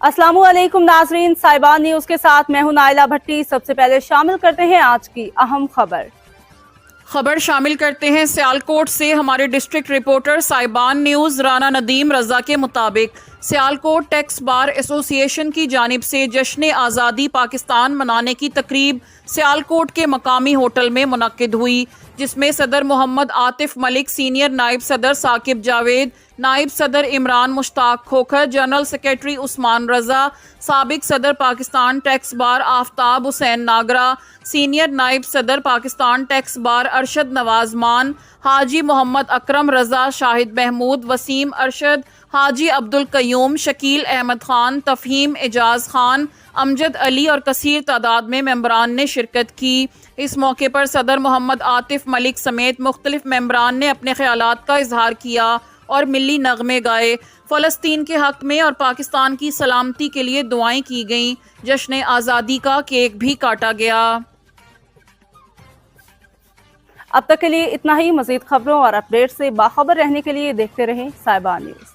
अस्सलामु अलैकुम नाजरीन, साहिबान न्यूज के साथ मैं हूं नाइला भट्टी। सबसे पहले शामिल करते हैं आज की अहम खबर शामिल करते हैं सियालकोट से हमारे डिस्ट्रिक्ट रिपोर्टर साहिबान न्यूज राना नदीम रजा के मुताबिक सियालकोट टैक्स बार एसोसिएशन की जानिब से जश्न आज़ादी पाकिस्तान मनाने की तकरीब सियालकोट के मकामी होटल में मुनक्किद हुई, जिसमें सदर मोहम्मद आतिफ मलिक, सीनियर नायब सदर साकिब जावेद, नायब सदर इमरान मुश्ताक खोखर, जनरल सेक्रेटरी उस्मान रजा, साबिक सदर पाकिस्तान टैक्स बार आफ्ताब हुसैन नागरा, सीनियर नायब सदर पाकिस्तान टैक्स बार अरशद नवाज मान, हाजी मोहम्मद अकरम रजा, शाहिद महमूद, वसीम अरशद, हाजी अब्दुल कयूम, शकील अहमद खान, तफहीम एजाज खान, अमजद अली और कसीर तादाद में मेंबरान ने शिरकत की। इस मौके पर सदर मोहम्मद आतिफ मलिक समेत मुख्तलिफ मेंबरान ने अपने ख्यालात का इजहार किया और मिली नगमे गाए। फ़लस्तीन के हक में और पाकिस्तान की सलामती के लिए दुआएं की गईं। जश्न आज़ादी का केक भी काटा गया। अब तक के लिए इतना ही। मजीद खबरों और अपडेट से बाखबर रहने के लिए देखते रहें साहिबान न्यूज।